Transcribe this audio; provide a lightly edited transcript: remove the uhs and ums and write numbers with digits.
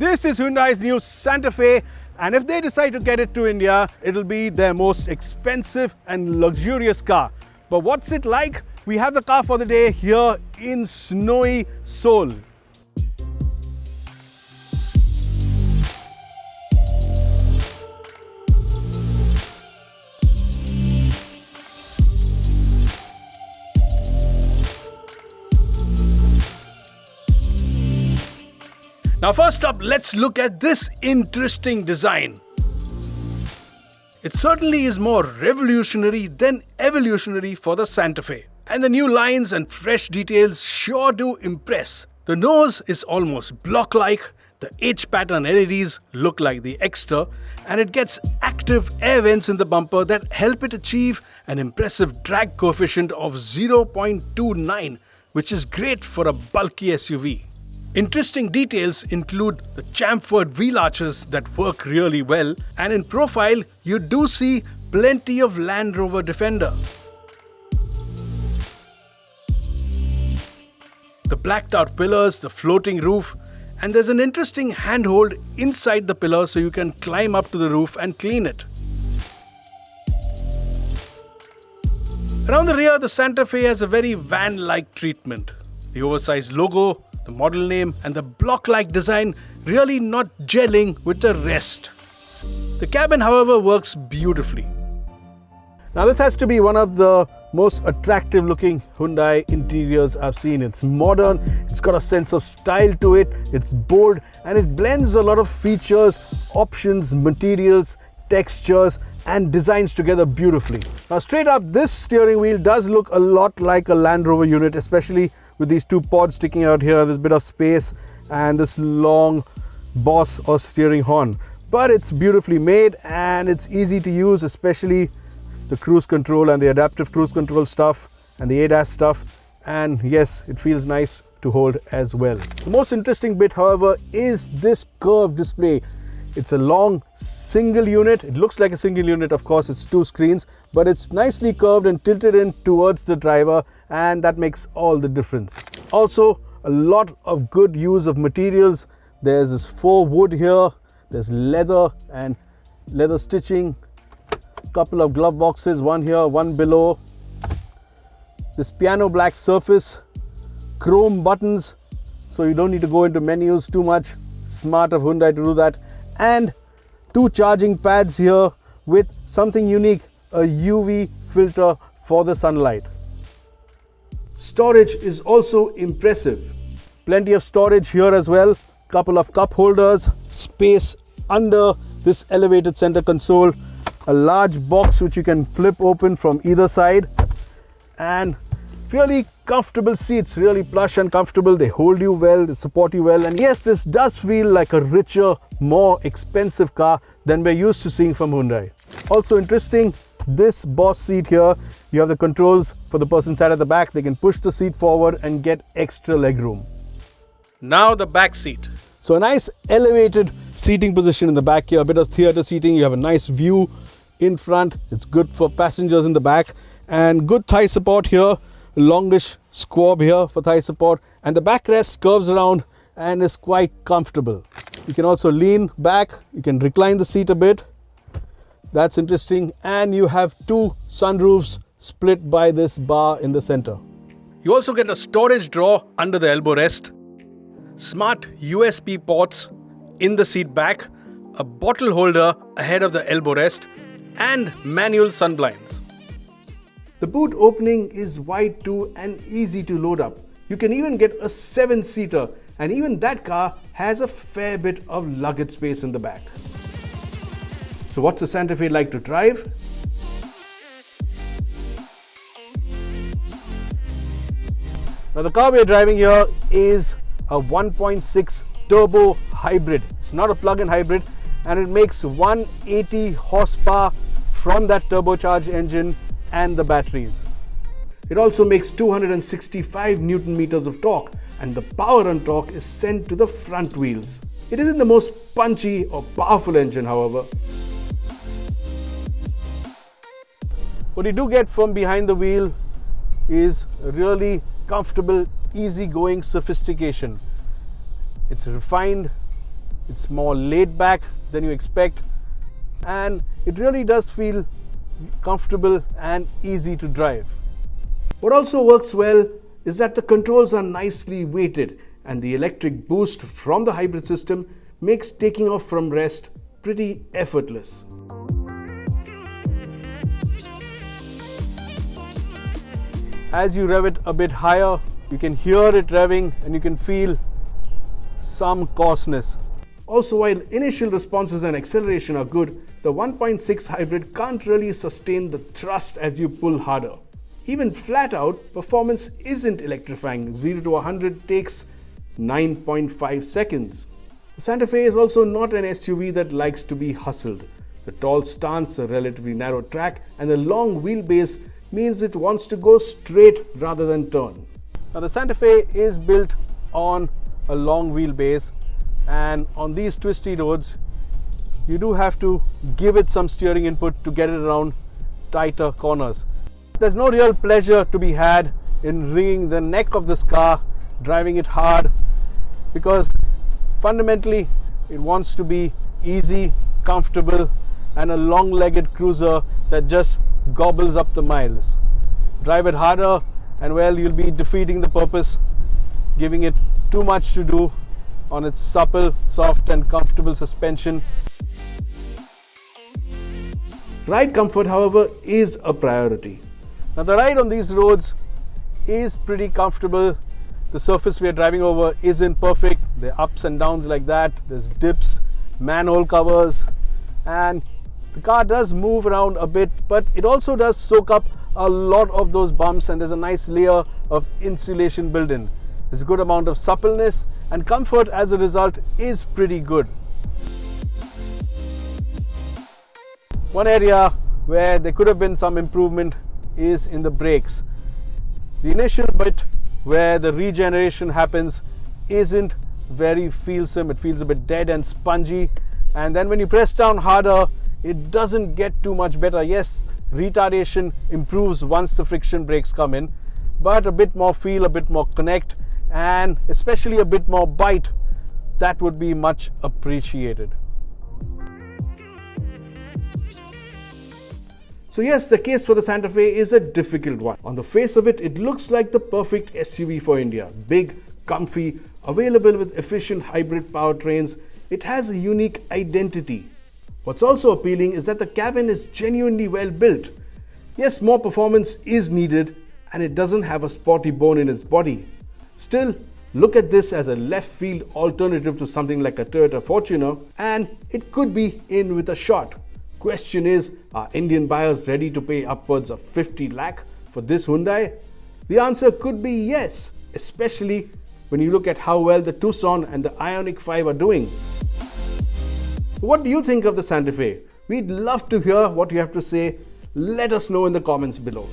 This is Hyundai's new Santa Fe, and if they decide to get it to India, it'll be their most expensive and luxurious car. But what's it like? We have the car for the day here in snowy Seoul. Now first up, let's look at this interesting design. It certainly is more revolutionary than evolutionary for the Santa Fe. And the new lines and fresh details sure do impress. The nose is almost block-like, the H-pattern LEDs look like the Exter, and it gets active air vents in the bumper that help it achieve an impressive drag coefficient of 0.29, which is great for a bulky SUV. Interesting details include the chamfered wheel arches that work really well, and in profile you do see plenty of Land Rover Defender. The blacked out pillars, the floating roof, and there's an interesting handhold inside the pillar so you can climb up to the roof and clean it. Around the rear, the Santa Fe has a very van-like treatment. The oversized logo, the model name, and the block-like design really not gelling with the rest. The cabin, however, works beautifully. Now this has to be one of the most attractive looking Hyundai interiors I've seen. It's modern, it's got a sense of style to it, it's bold, and it blends a lot of features, options, materials, textures, and designs together beautifully. Now straight up, this steering wheel does look a lot like a Land Rover unit, especially with these two pods sticking out here. There's a bit of space and this long boss or steering horn. But it's beautifully made and it's easy to use, especially the cruise control and the adaptive cruise control stuff and the ADAS stuff. And yes, it feels nice to hold as well. The most interesting bit, however, is this curved display. It's a long single unit. It looks like a single unit, of course, it's two screens, but it's nicely curved and tilted in towards the driver, and that makes all the difference. Also, a lot of good use of materials. There's this faux wood here, there's leather and leather stitching, couple of glove boxes, one here, one below. This piano black surface, chrome buttons, so you don't need to go into menus too much. Smart of Hyundai to do that. And two charging pads here with something unique, a UV filter for the sunlight. Storage is also impressive. Plenty of storage here as well. Couple of cup holders, space under this elevated center console, a large box which you can flip open from either side, and really comfortable seats, really plush and comfortable. They hold you well, they support you well, and yes, this does feel like a richer, more expensive car than we're used to seeing from Hyundai. Also interesting, this boss seat here, you have the controls for the person sat at the back. They can push the seat forward and get extra legroom. Now the back seat. So a nice elevated seating position in the back here, a bit of theater seating. You have a nice view in front. It's good for passengers in the back, and good thigh support here. Longish squab here for thigh support, and the backrest curves around and is quite comfortable. You can also lean back, you can recline the seat a bit. That's interesting, and you have two sunroofs split by this bar in the center. You also get a storage drawer under the elbow rest, smart USB ports in the seat back, a bottle holder ahead of the elbow rest, and manual sunblinds. The boot opening is wide too and easy to load up. You can even get a 7-seater, and even that car has a fair bit of luggage space in the back. So what's the Santa Fe like to drive? Now the car we're driving here is a 1.6 turbo hybrid. It's not a plug-in hybrid, and it makes 180 horsepower from that turbocharged engine and the batteries. It also makes 265 Newton meters of torque, and the power and torque is sent to the front wheels. It isn't the most punchy or powerful engine, however. What you do get from behind the wheel is a really comfortable, easygoing sophistication. It's refined, It's more laid back than you expect, and it really does feel comfortable and easy to drive. What also works well is that the controls are nicely weighted, and the electric boost from the hybrid system makes taking off from rest pretty effortless. As you rev it a bit higher, you can hear it revving and you can feel some coarseness. Also, while initial responses and acceleration are good, the 1.6 hybrid can't really sustain the thrust as you pull harder. Even flat out, performance isn't electrifying. 0 to 100 takes 9.5 seconds. The Santa Fe is also not an SUV that likes to be hustled. The tall stance, a relatively narrow track, and the long wheelbase means it wants to go straight rather than turn. Now the Santa Fe is built on a long wheelbase, and on these twisty roads you do have to give it some steering input to get it around tighter corners. There's no real pleasure to be had in wringing the neck of this car, driving it hard, because fundamentally it wants to be easy, comfortable, and a long-legged cruiser that just gobbles up the miles. Drive it harder and well, you'll be defeating the purpose, giving it too much to do on its supple, soft and comfortable suspension. Ride comfort, however, is a priority. Now the ride on these roads is pretty comfortable. The surface we are driving over isn't perfect. There are ups and downs like that. There's dips, manhole covers, and the car does move around a bit, but it also does soak up a lot of those bumps, and there's a nice layer of insulation built in. There's a good amount of suppleness, and comfort as a result is pretty good. One area where there could have been some improvement is in the brakes. The initial bit where the regeneration happens isn't very feelsome. It feels a bit dead and spongy, and then when you press down harder, it doesn't get too much better. Yes, retardation improves once the friction brakes come in, but a bit more feel, a bit more connect, and especially a bit more bite, that would be much appreciated. So yes, the case for the Santa Fe is a difficult one. On the face of it, it looks like the perfect SUV for India. Big, comfy, available with efficient hybrid powertrains. It has a unique identity. What's also appealing is that the cabin is genuinely well built. Yes, more performance is needed, and it doesn't have a sporty bone in its body. Still, look at this as a left field alternative to something like a Toyota Fortuner, and it could be in with a shot. Question is, are Indian buyers ready to pay upwards of 50 lakh for this Hyundai? The answer could be yes, especially when you look at how well the Tucson and the Ioniq 5 are doing. What do you think of the Santa Fe? We'd love to hear what you have to say. Let us know in the comments below.